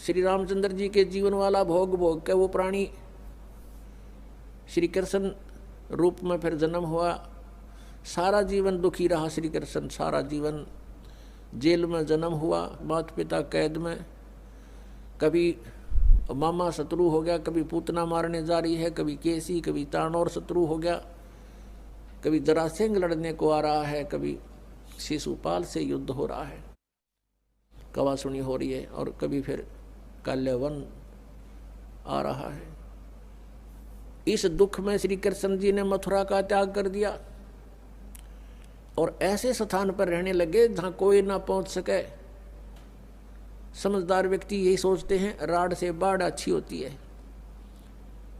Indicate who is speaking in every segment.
Speaker 1: श्री रामचंद्र जी के जीवन वाला भोग भोग के वो प्राणी श्री कृष्ण रूप में फिर जन्म हुआ। सारा जीवन दुखी रहा श्री कृष्ण, सारा जीवन जेल में जन्म हुआ, माता पिता कैद में, कभी मामा शत्रु हो गया, कभी पूतना मारने जा रही है, कभी केसी, कभी तानौर शत्रु हो गया, कभी जरासेंग लड़ने को आ रहा है, कभी शिशुपाल से युद्ध हो रहा है, कवासुनी हो रही है, और कभी फिर काल्यवन आ रहा है। इस दुख में श्री कृष्ण जी ने मथुरा का त्याग कर दिया और ऐसे स्थान पर रहने लगे जहां कोई ना पहुंच सके। समझदार व्यक्ति यही सोचते हैं राड से बाढ़ अच्छी होती है,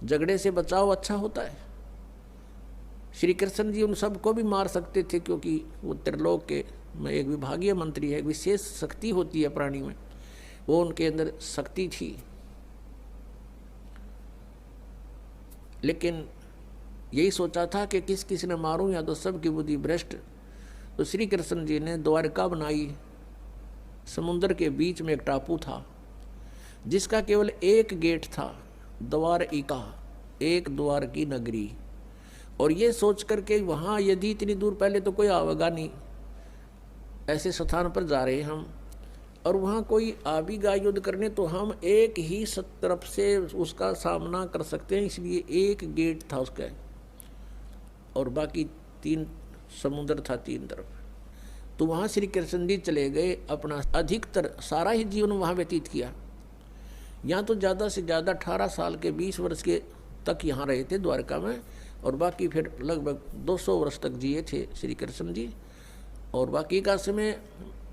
Speaker 1: झगड़े से बचाव अच्छा होता है। श्री कृष्ण जी उन सबको भी मार सकते थे क्योंकि वो त्रिलोक के में एक विभागीय मंत्री है, एक विशेष शक्ति होती है प्राणी में, वो उनके अंदर शक्ति थी। लेकिन यही सोचा था कि किस किस ने मारूं या तो सबकी बुद्धि भ्रष्ट। तो श्री कृष्ण जी ने द्वारका बनाई। समुद्र के बीच में एक टापू था जिसका केवल एक गेट था, द्वारिका, एक द्वार की नगरी। और ये सोच करके वहाँ यदि इतनी दूर पहले तो कोई आवेगा नहीं, ऐसे स्थान पर जा रहे हम और वहाँ कोई आवेगा युद्ध करने तो हम एक ही तरफ से उसका सामना कर सकते हैं, इसलिए एक गेट था उसका और बाकी 3 समुद्र था 3 तरफ। तो वहाँ श्री कृष्ण जी चले गए, अपना अधिकतर सारा ही जीवन वहाँ व्यतीत किया। यहाँ तो ज़्यादा से ज़्यादा 18 साल के 20 वर्ष के तक यहाँ रहे थे द्वारका में, और बाकी फिर लगभग 200 वर्ष तक जिए थे श्री कृष्ण जी, और बाकी का समय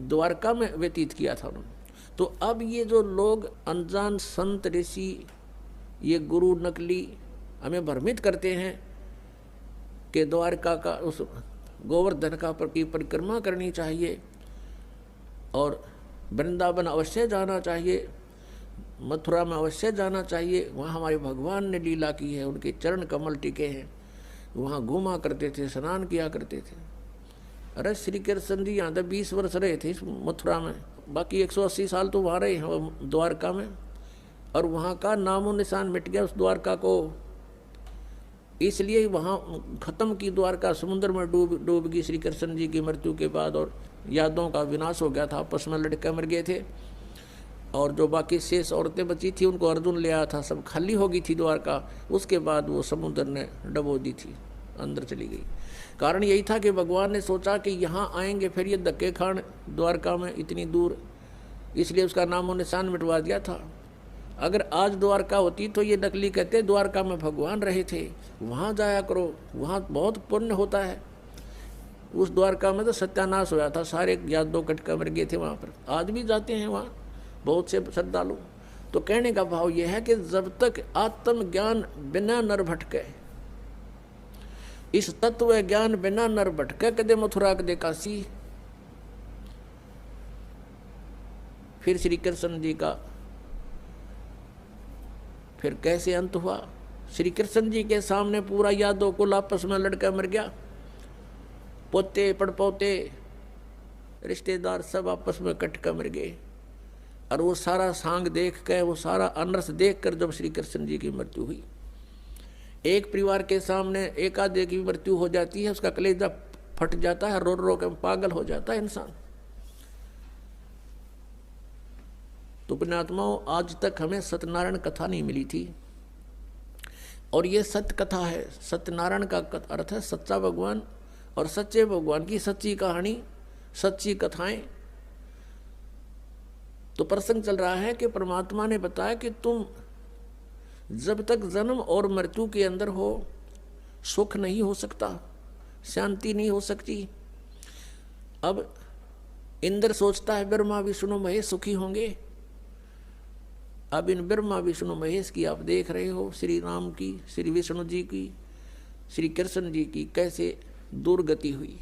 Speaker 1: द्वारका में व्यतीत किया था उन्होंने। तो अब ये जो लोग अनजान संत ऋषि, ये गुरु नकली हमें भ्रमित करते हैं कि द्वारका का उस गोवर्धन का की परिक्रमा करनी चाहिए और वृंदावन अवश्य जाना चाहिए, मथुरा में अवश्य जाना चाहिए, वहाँ हमारे भगवान ने लीला की है, उनके चरण कमल टिके हैं, वहाँ घूमा करते थे, स्नान किया करते थे। अरे श्री कृष्ण जी यहाँ तो 20 वर्ष रहे थे इस मथुरा में, बाकी 180 साल तो वहाँ रहे हैं द्वारका में, और वहाँ का नामो निशान मिट गया उस द्वारका को। इसलिए वहाँ खत्म की द्वारका, समुद्र में डूब गई श्री कृष्ण जी की मृत्यु के बाद, और यादों का विनाश हो गया था, आपस में लड़के मर गए थे, और जो बाकी शेष औरतें बची थी उनको अर्जुन ले आया था, सब खाली हो गई थी द्वारका। उसके बाद वो समुद्र ने डबो दी थी, अंदर चली गई। कारण यही था कि भगवान ने सोचा कि यहाँ आएंगे फिर ये धक्के खान द्वारका में इतनी दूर, इसलिए उसका नामो निशान मिटवा दिया था। अगर आज द्वारका होती तो ये नकली कहते द्वारका में भगवान रहे थे, वहाँ जाया करो, वहाँ बहुत पुण्य होता है। उस द्वारका में तो सत्यानाश होया था, सारे यादव कटका मर गए थे वहाँ पर। आज भी जाते हैं वहाँ बहुत से श्रद्धालु। तो कहने का भाव यह है कि जब तक आत्मज्ञान बिना नर भटके, इस तत्व ज्ञान बिना नर भटके, कदे मथुरा कदे काशी। फिर श्री कृष्ण जी का फिर कैसे अंत हुआ? श्री कृष्ण जी के सामने पूरा यादव कुल आपस में लड़का मर गया, पोते पड़पोते रिश्तेदार सब आपस में कट कर मर गए। और वो सारा सांग देख कर, वो सारा अनर्थ देख कर जब श्री कृष्ण जी की मृत्यु हुई, एक परिवार के सामने एक आधे की मृत्यु हो जाती है, उसका कलेजा फट जाता है, रो रो कर पागल हो जाता है इंसान। तो पुण्यात्माओं, आज तक हमें सत्यनारायण कथा नहीं मिली थी, और ये सत्य कथा है। सत्यनारायण का अर्थ है सच्चा भगवान, और सच्चे भगवान की सच्ची कहानी, सच्ची कथाएं। तो प्रसंग चल रहा है कि परमात्मा ने बताया कि तुम जब तक जन्म और मृत्यु के अंदर हो, सुख नहीं हो सकता, शांति नहीं हो सकती। अब इंद्र सोचता है ब्रह्मा विष्णु महेश सुखी होंगे। अब इन ब्रह्मा विष्णु महेश की आप देख रहे हो, श्री राम की, श्री विष्णु जी की, श्री कृष्ण जी की कैसे दुर्गति हुई।